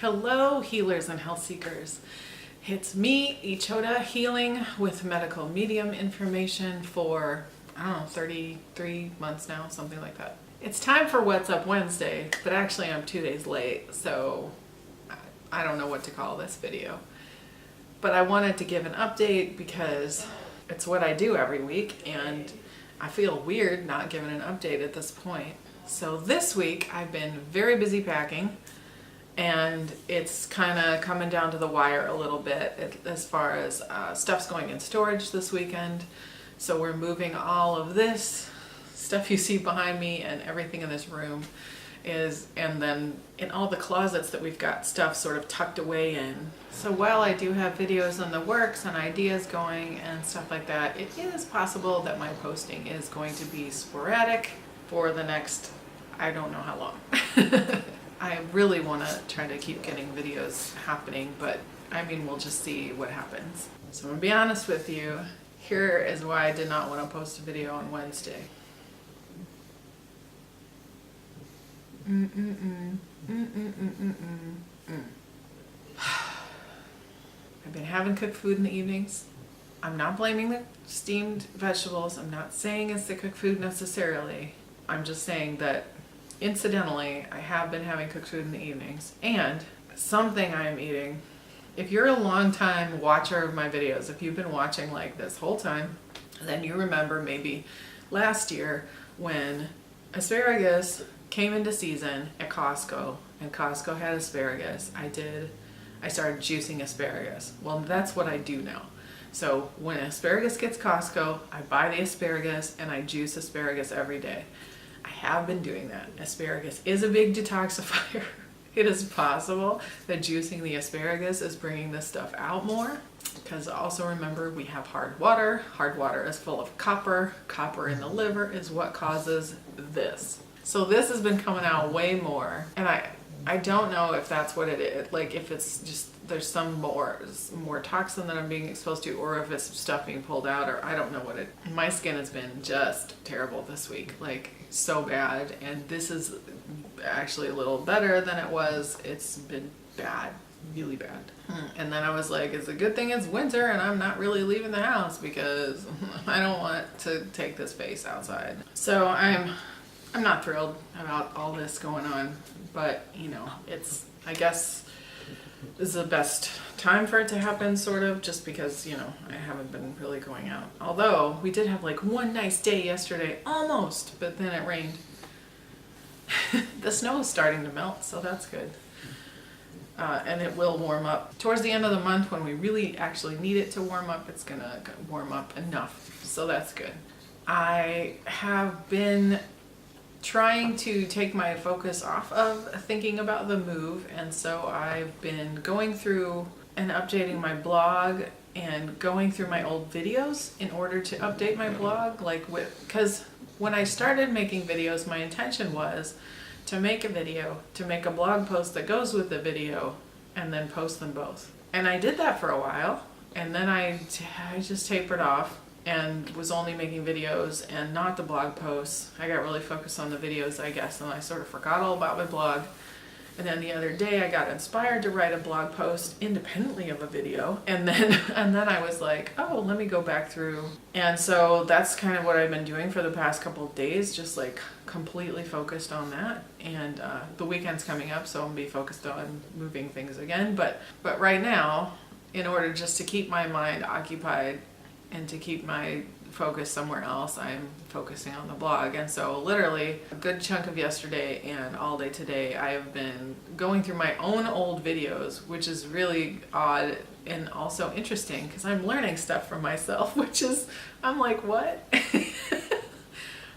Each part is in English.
Hello, healers and health seekers. It's me, Ichoda, healing with medical medium information for, 33 months now, something like that. It's time for What's Up Wednesday, but actually I'm 2 days late, so I don't know what to call this video. But I wanted to give an update because it's what I do every week, and I feel weird not giving an update at this point. So this week I've been very busy packing, and it's kind of coming down to the wire a little bit as far as stuff's going in storage this weekend. So we're moving all of this stuff you see behind me and everything in this room and then in all the closets that we've got stuff sort of tucked away in. So while I do have videos in the works and ideas going and stuff like that, it is possible that my posting is going to be sporadic for the next, I don't know how long. I really want to try to keep getting videos happening, but I mean, we'll just see what happens. So I'm gonna be honest with you, here is why I did not want to post a video on Wednesday. I've been having cooked food in the evenings. I'm not blaming the steamed vegetables. I'm not saying it's the cooked food necessarily. I'm just saying that incidentally, I have been having cooked food in the evenings. And something I am eating, if you're a long time watcher of my videos, if you've been watching like this whole time, then you remember maybe last year when asparagus came into season at Costco and Costco had asparagus. I started juicing asparagus. Well, that's what I do now. So when asparagus gets Costco, I buy the asparagus and I juice asparagus every day. I have been doing that. Asparagus is a big detoxifier. It is possible that juicing the asparagus is bringing this stuff out more. Because also remember, we have hard water. Hard water is full of copper. Copper in the liver is what causes this. So this has been coming out way more. And I don't know if that's what it is. Like if it's just, there's some more toxin that I'm being exposed to, or if it's stuff being pulled out, or I don't know what my skin has been just terrible this week. Like so bad. And this is actually a little better than it was. It's been bad, really bad. And then I was like, it's a good thing it's winter and I'm not really leaving the house because I don't want to take this face outside. So I'm not thrilled about all this going on, but you know, I guess this is the best time for it to happen, sort of, just because, you know, I haven't been really going out. Although we did have like one nice day yesterday, almost, but then it rained. The snow is starting to melt, so that's good. And it will warm up. Towards the end of the month, when we really actually need it to warm up, it's gonna warm up enough, so that's good. I have been trying to take my focus off of thinking about the move, and so I've been going through and updating my blog and going through my old videos in order to update my blog, because when I started making videos, my intention was to make a video, to make a blog post that goes with the video, and then post them both. And I did that for a while, and then I just tapered off and was only making videos and not the blog posts. I got really focused on the videos, I guess, and I sort of forgot all about my blog. And then the other day I got inspired to write a blog post independently of a video, and then I was like, oh, let me go back through. And so that's kind of what I've been doing for the past couple of days, just like completely focused on that. And the weekend's coming up, so I'm gonna be focused on moving things again. But right now, in order just to keep my mind occupied and to keep my focus somewhere else, I'm focusing on the blog. And so literally a good chunk of yesterday and all day today, I have been going through my own old videos, which is really odd and also interesting because I'm learning stuff from myself, I'm like, what?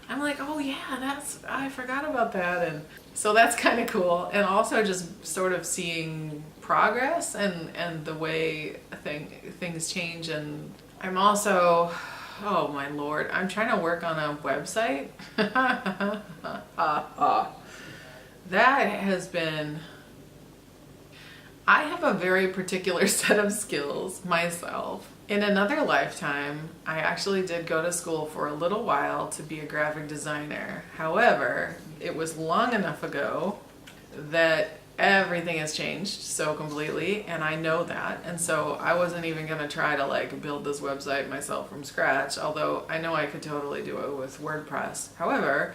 I'm like, oh yeah, I forgot about that. And so that's kind of cool. And also just sort of seeing progress and the way things change. And I'm also, oh my Lord, I'm trying to work on a website. That has been, I have a very particular set of skills myself. In another lifetime, I actually did go to school for a little while to be a graphic designer. However, it was long enough ago that everything has changed so completely, and I know that. And so I wasn't even going to try to like build this website myself from scratch, although I know I could totally do it with WordPress. However,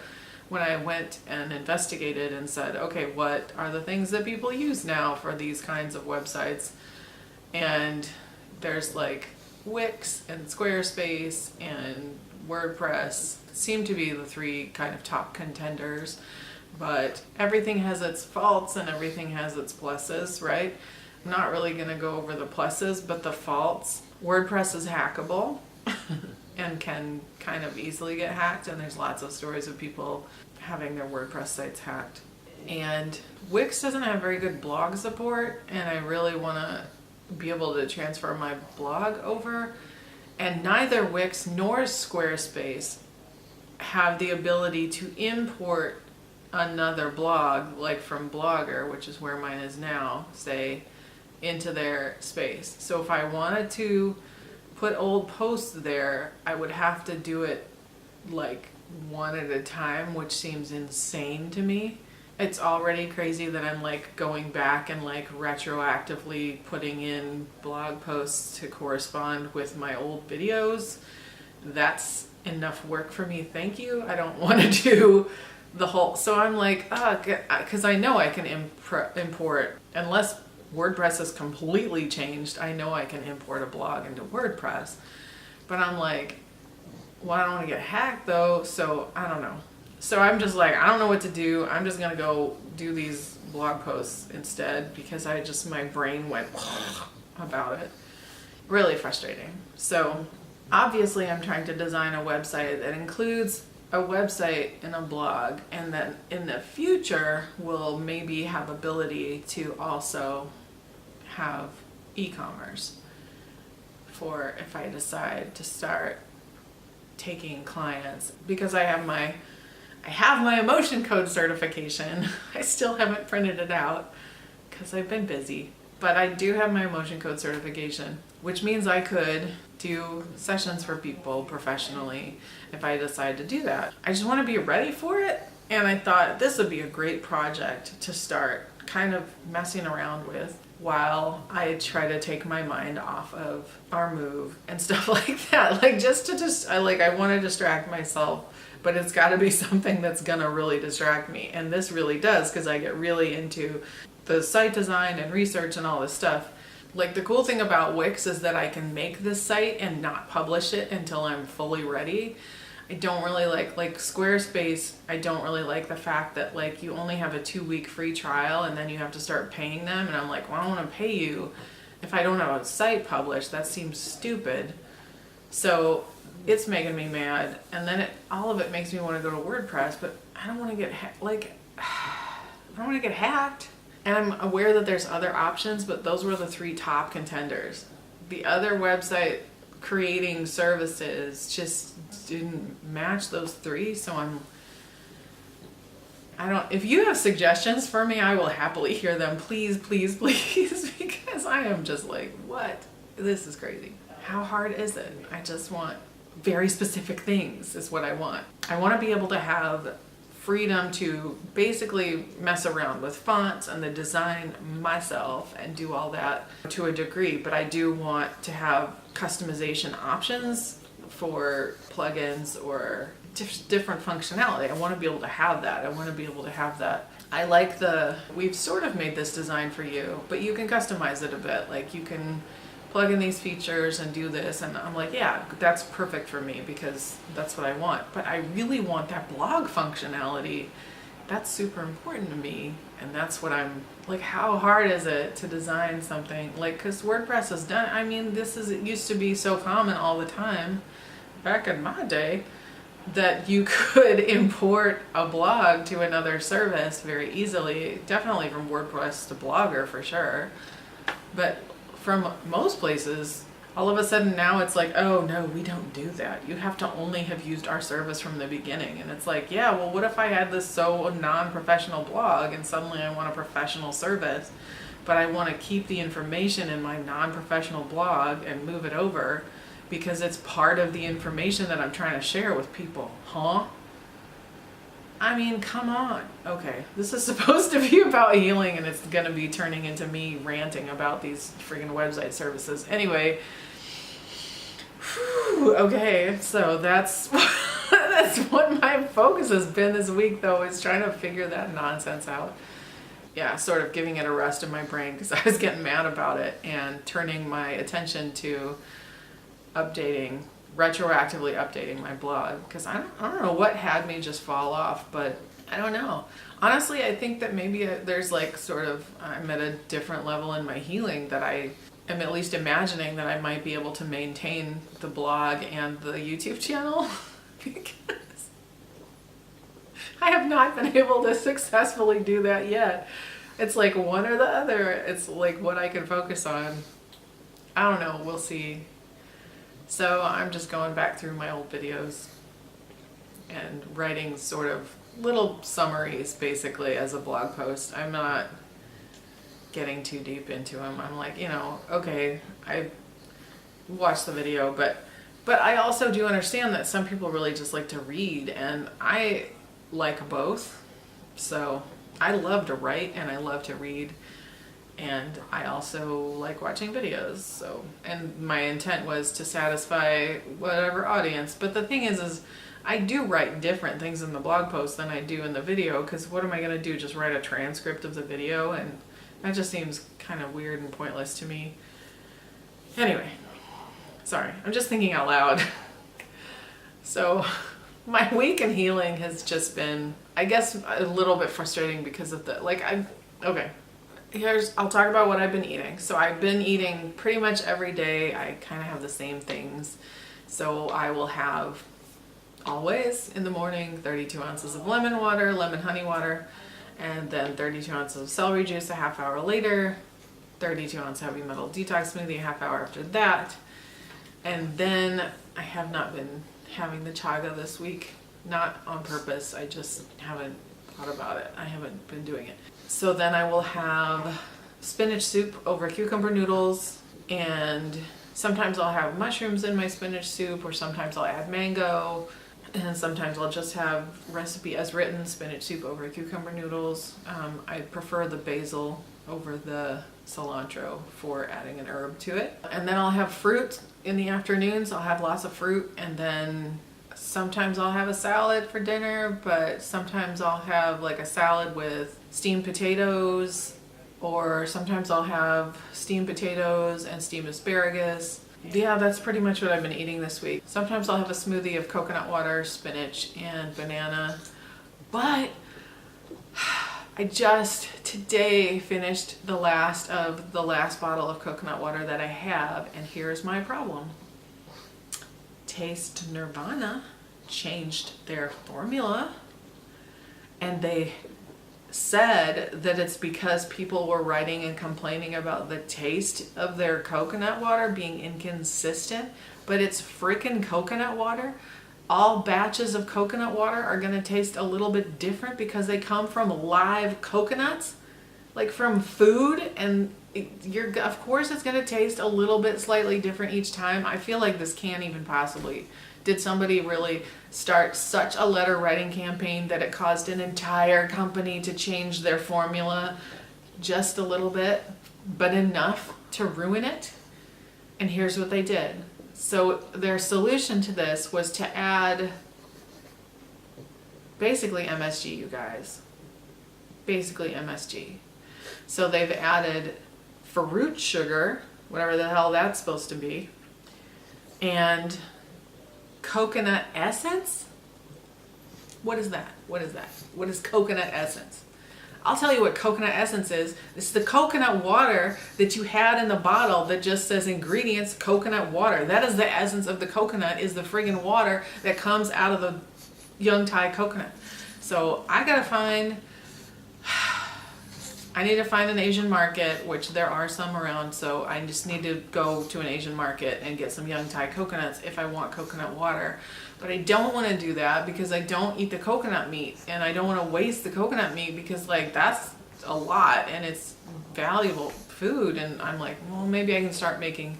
when I went and investigated and said, okay, what are the things that people use now for these kinds of websites? And there's like Wix and Squarespace and WordPress seem to be the three kind of top contenders. But everything has its faults and everything has its pluses, right? I'm not really going to go over the pluses, but the faults. WordPress is hackable and can kind of easily get hacked, and there's lots of stories of people having their WordPress sites hacked. And Wix doesn't have very good blog support, and I really want to be able to transfer my blog over. And neither Wix nor Squarespace have the ability to import another blog, like from Blogger, which is where mine is now, say, into their space. So if I wanted to put old posts there, I would have to do it like one at a time, which seems insane to me. It's already crazy that I'm like going back and like retroactively putting in blog posts to correspond with my old videos. That's enough work for me, thank you. I don't want to do the whole, so I'm like, because I know I can import, unless WordPress is completely changed, I know I can import a blog into WordPress. But I'm like, well, I don't want to get hacked though, so I don't know. So I'm just like, I don't know what to do. I'm just gonna go do these blog posts instead, because my brain went about it. Really frustrating. So obviously I'm trying to design a website that includes a website and a blog, and then in the future will maybe have ability to also have e-commerce for if I decide to start taking clients, because I have my emotion code certification. I still haven't printed it out because I've been busy, but I do have my emotion code certification, which means I could do sessions for people professionally if I decide to do that. I just want to be ready for it, and I thought this would be a great project to start kind of messing around with while I try to take my mind off of our move and stuff like that. Like I want to distract myself, but it's got to be something that's gonna really distract me, and this really does, because I get really into the site design and research and all this stuff. Like the cool thing about Wix is that I can make this site and not publish it until I'm fully ready. I don't really like Squarespace. I don't really like the fact that like you only have a 2-week free trial and then you have to start paying them. And I'm like, well, I don't want to pay you if I don't have a site published. That seems stupid. So it's making me mad. And then all of it makes me want to go to WordPress, but I don't want to get I don't want to get hacked. And I'm aware that there's other options, but those were the 3 top contenders. The other website creating services just didn't match those 3, so if you have suggestions for me, I will happily hear them. Please, please, please, because I am just like, what? This is crazy. How hard is it? I just want very specific things is what I want. I want to be able to have freedom to basically mess around with fonts and the design myself and do all that to a degree, but I do want to have customization options for plugins or different functionality. I want to be able to have that. I like we've sort of made this design for you, but you can customize it a bit. Like you can plug in these features and do this, and I'm like, yeah, that's perfect for me because that's what I want. But I really want that blog functionality. That's super important to me, and that's what I'm like. How hard is it to design something like, because WordPress is done. I mean, it used to be so common all the time back in my day that you could import a blog to another service very easily, definitely from WordPress to Blogger for sure, but from most places, all of a sudden now it's like, oh no, we don't do that. You have to only have used our service from the beginning. And it's like, yeah, well, what if I had this so non-professional blog and suddenly I want a professional service, but I want to keep the information in my non-professional blog and move it over because it's part of the information that I'm trying to share with people, huh? I mean, come on. Okay, this is supposed to be about healing, and it's gonna be turning into me ranting about these freaking website services. Anyway, whew, okay, so that's that's what my focus has been this week, though, is trying to figure that nonsense out. Yeah, sort of giving it a rest in my brain because I was getting mad about it, and turning my attention to retroactively updating my blog, because I don't know what had me just fall off, but I don't know. Honestly, I think that maybe there's like sort of, I'm at a different level in my healing that I am at least imagining that I might be able to maintain the blog and the YouTube channel because I have not been able to successfully do that yet. It's like one or the other. It's like what I can focus on. I don't know. We'll see. So I'm just going back through my old videos and writing sort of little summaries basically as a blog post. I'm not getting too deep into them. I'm like, okay, I watched the video, but I also do understand that some people really just like to read, and I like both. So I love to write and I love to read. And I also like watching videos, so, and my intent was to satisfy whatever audience. But the thing is I do write different things in the blog post than I do in the video, because what am I going to do, just write a transcript of the video? And that just seems kind of weird and pointless to me. Anyway, sorry, I'm just thinking out loud. So my week in healing has just been, I guess, a little bit frustrating because of okay. I'll talk about what I've been eating. So I've been eating pretty much every day. I kind of have the same things. So I will have always in the morning 32 ounces of lemon honey water, and then 32 ounces of celery juice a half hour later, 32 ounce heavy metal detox smoothie a half hour after that. And then I have not been having the chaga this week, not on purpose. I just haven't thought about it. I haven't been doing it. So then I will have spinach soup over cucumber noodles, and sometimes I'll have mushrooms in my spinach soup, or sometimes I'll add mango, and sometimes I'll just have recipe as written, spinach soup over cucumber noodles. I prefer the basil over the cilantro for adding an herb to it. And then I'll have fruit in the afternoons. I'll have lots of fruit, and then sometimes I'll have a salad for dinner, but sometimes I'll have like a salad with steamed potatoes, or sometimes I'll have steamed potatoes and steamed asparagus. Yeah, that's pretty much what I've been eating this week. Sometimes I'll have a smoothie of coconut water, spinach, and banana. But I just today finished the last bottle of coconut water that I have, and here's my problem. Taste Nirvana changed their formula, and they said that it's because people were writing and complaining about the taste of their coconut water being inconsistent, but it's freaking coconut water. All batches of coconut water are going to taste a little bit different because they come from live coconuts, like from food, and of course it's going to taste a little bit slightly different each time. I feel like this can't even possibly. Did somebody really start such a letter writing campaign that it caused an entire company to change their formula just a little bit, but enough to ruin it? And here's what they did. So their solution to this was to add basically MSG, you guys. Basically MSG. So they've added fruit sugar, whatever the hell that's supposed to be, and coconut essence? What is that? What is that? What is coconut essence? I'll tell you what coconut essence is. It's the coconut water that you had in the bottle that just says ingredients coconut water. That is the essence of the coconut, is the friggin' water that comes out of the young Thai coconut. So I need to find an Asian market, which there are some around, so I just need to go to an Asian market and get some young Thai coconuts if I want coconut water. But I don't want to do that because I don't eat the coconut meat, and I don't want to waste the coconut meat because that's a lot and it's valuable food. And I'm like, well, maybe I can start making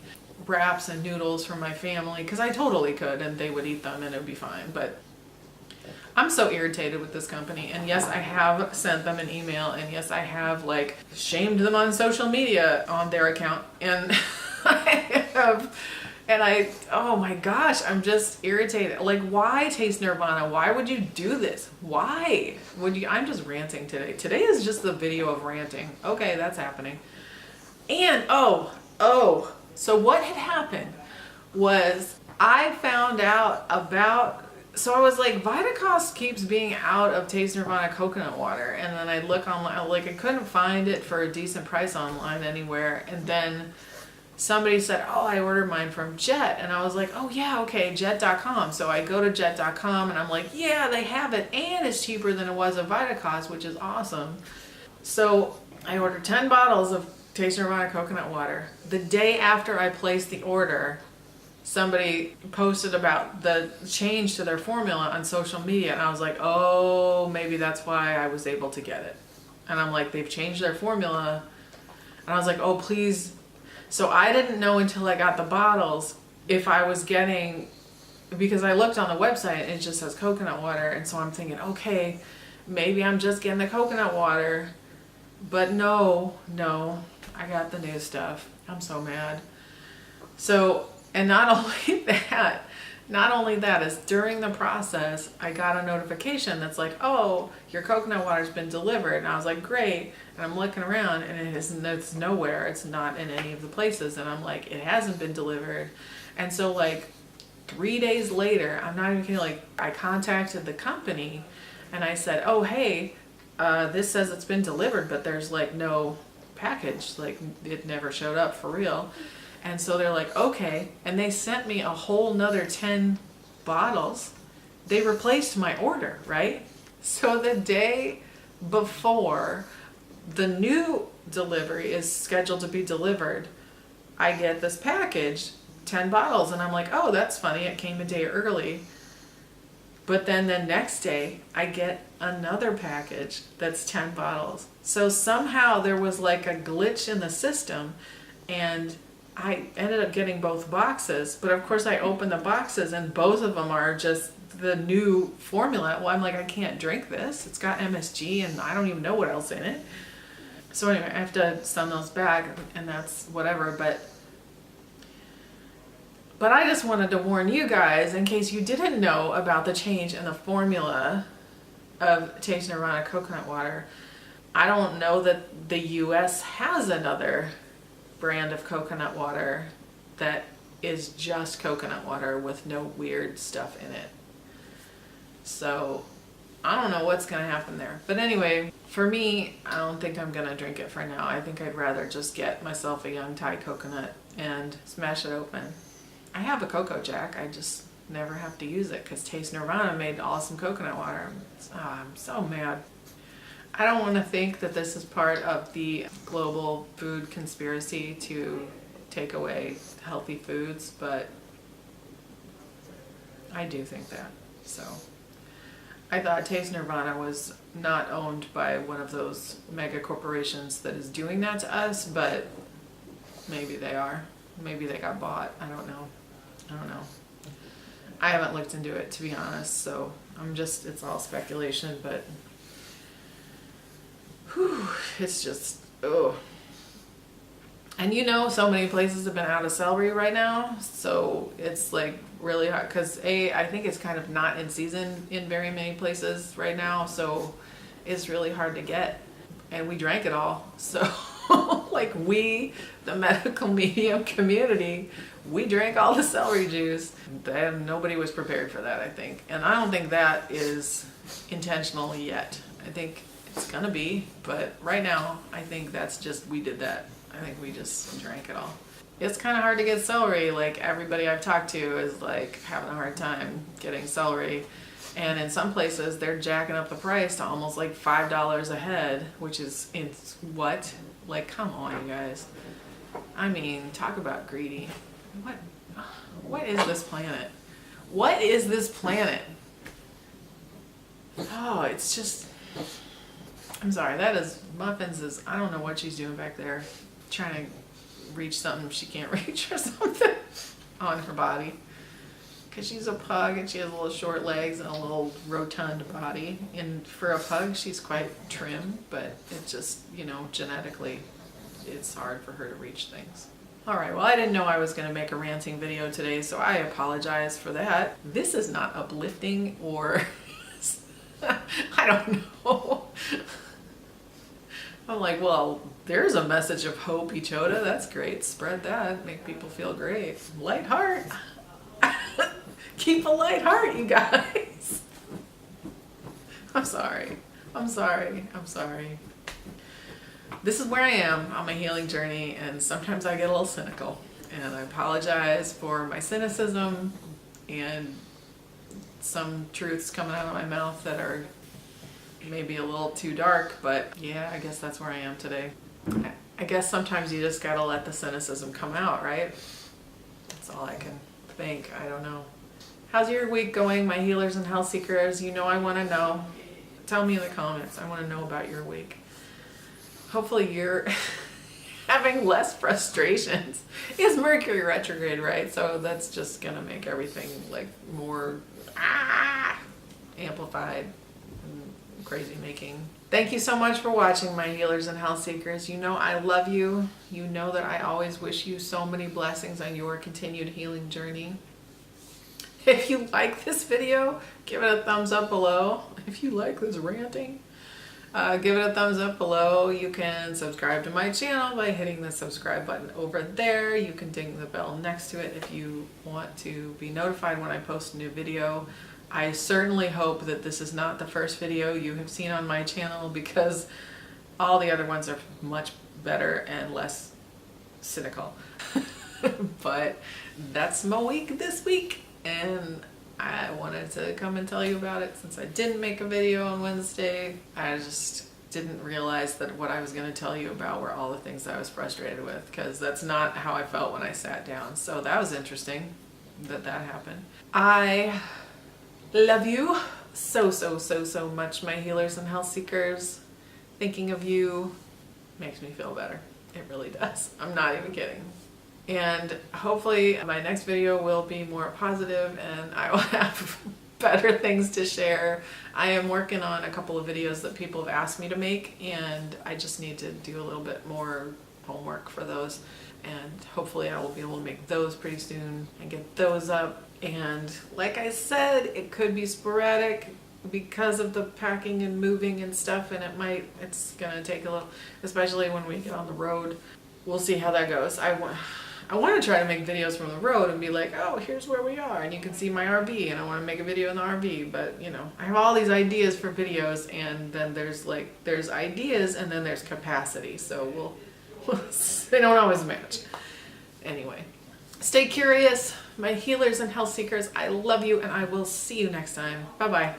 wraps and noodles for my family, because I totally could and they would eat them and it would be fine. But I'm so irritated with this company. And yes, I have sent them an email, and yes, I have like shamed them on social media on their account. And oh my gosh, I'm just irritated. Like, why Taste Nirvana? Why would you do this? Why would you? I'm just ranting today. Today is just the video of ranting. Okay, that's happening. And so what had happened was I found out about, so I was like, Vitacost keeps being out of Taste Nirvana coconut water. And then I look online, like I couldn't find it for a decent price online anywhere. And then somebody said, oh, I ordered mine from Jet. And I was like, oh yeah, okay, jet.com. So I go to jet.com and I'm like, yeah, they have it. And it's cheaper than it was at Vitacost, which is awesome. So I ordered 10 bottles of Taste Nirvana coconut water. The day after I placed the order, somebody posted about the change to their formula on social media, and I was like, oh, maybe that's why I was able to get it. And I'm like, they've changed their formula. And I was like, oh, please. So I didn't know until I got the bottles if I was getting, because I looked on the website and it just says coconut water. And so I'm thinking, okay, maybe I'm just getting the coconut water. But no, I got the new stuff. I'm so mad. So, and not only that is during the process, I got a notification that's like, oh, your coconut water's been delivered. And I was like, great. And I'm looking around and it's nowhere. It's not in any of the places. And I'm like, it hasn't been delivered. And so like 3 days later, I'm not even kidding, like I contacted the company and I said, oh, hey, this says it's been delivered, but there's like no package. Like it never showed up for real. And so they're like, okay. And they sent me a whole nother 10 bottles. They replaced my order, right? So the day before the new delivery is scheduled to be delivered, I get this package, 10 bottles. And I'm like, oh, that's funny. It came a day early. But then the next day I get another package that's 10 bottles. So somehow there was like a glitch in the system, and I ended up getting both boxes. But of course I opened the boxes and both of them are just the new formula. Well, I'm like, I can't drink this. It's got MSG and I don't even know what else in it. So anyway, I have to send those back, and that's whatever. But I just wanted to warn you guys, in case you didn't know about the change in the formula of Taste Nirvana coconut water. I don't know that the US has another brand of coconut water that is just coconut water with no weird stuff in it. So I don't know what's gonna happen there. But anyway, for me, I don't think I'm gonna drink it for now. I think I'd rather just get myself a young Thai coconut and smash it open. I have a Cocoa Jack, I just never have to use it because Taste Nirvana made awesome coconut water. I'm so mad. I don't want to think that this is part of the global food conspiracy to take away healthy foods, but I do think that. So I thought Taste Nirvana was not owned by one of those mega corporations that is doing that to us, but maybe they are. Maybe they got bought. I don't know. I haven't looked into it, to be honest, so it's all speculation, but whew, it's just, oh. And so many places have been out of celery right now, so it's like really hard, because I think it's kind of not in season in very many places right now, so it's really hard to get, and we drank it all, so like the medical medium community, we drank all the celery juice. Nobody was prepared for that, I think. And I don't think that is intentional yet. I think it's gonna be, but right now, I think that's just, we did that. I think we just drank it all. It's kind of hard to get celery. Like everybody I've talked to is like having a hard time getting celery. And in some places, they're jacking up the price to almost like $5 a head, which is, what? Like, come on, you guys. I mean, talk about greedy. What is this planet? What is this planet? Oh, it's just, I'm sorry, Muffins I don't know what she's doing back there, trying to reach something she can't reach or something on her body. because she's a pug and she has little short legs and a little rotund body. And for a pug, she's quite trim, but it just, you know, genetically, it's hard for her to reach things. All right, well, I didn't know I was going to make a ranting video today, so I apologize for that. This is not uplifting or I don't know. I'm like, well, there's a message of hope, Ichota. That's great. Spread that. Make people feel great. Light heart. Keep a light heart, you guys. I'm sorry. I'm sorry. I'm sorry. This is where I am on my healing journey, and sometimes I get a little cynical. And I apologize for my cynicism and some truths coming out of my mouth that are maybe a little too dark, but yeah, I guess that's where I am today. I guess sometimes you just gotta let the cynicism come out, right? That's all I can think. I don't know. How's your week going, my healers and health seekers? You know I want to know. Tell me in the comments. I want to know about your week. Hopefully you're having less frustrations. It's Mercury retrograde, right? So that's just gonna make everything like more amplified and crazy making. Thank you so much for watching, my healers and health seekers. You know I love you. You know that I always wish you so many blessings on your continued healing journey. If you like this video, give it a thumbs up below. If you like this ranting, give it a thumbs up below. You can subscribe to my channel by hitting the subscribe button over there. You can ding the bell next to it if you want to be notified when I post a new video. I certainly hope that this is not the first video you have seen on my channel, because all the other ones are much better and less cynical. But that's my week this week, and I wanted to come and tell you about it since I didn't make a video on Wednesday. I just didn't realize that what I was going to tell you about were all the things I was frustrated with, because that's not how I felt when I sat down. So that was interesting that happened. I love you so much, my healers and health seekers. Thinking of you makes me feel better. It really does. I'm not even kidding. And hopefully my next video will be more positive and I will have better things to share. I am working on a couple of videos that people have asked me to make, and I just need to do a little bit more homework for those. And hopefully I will be able to make those pretty soon and get those up. And like I said, it could be sporadic because of the packing and moving and stuff, and it's gonna take a little, especially when we get on the road. We'll see how that goes. I want to try to make videos from the road and be like, oh, here's where we are, and you can see my RV, and I want to make a video in the RV. But you know, I have all these ideas for videos, and then there's ideas, and then there's capacity. So they don't always match. Anyway, stay curious, my healers and health seekers. I love you, and I will see you next time. Bye bye.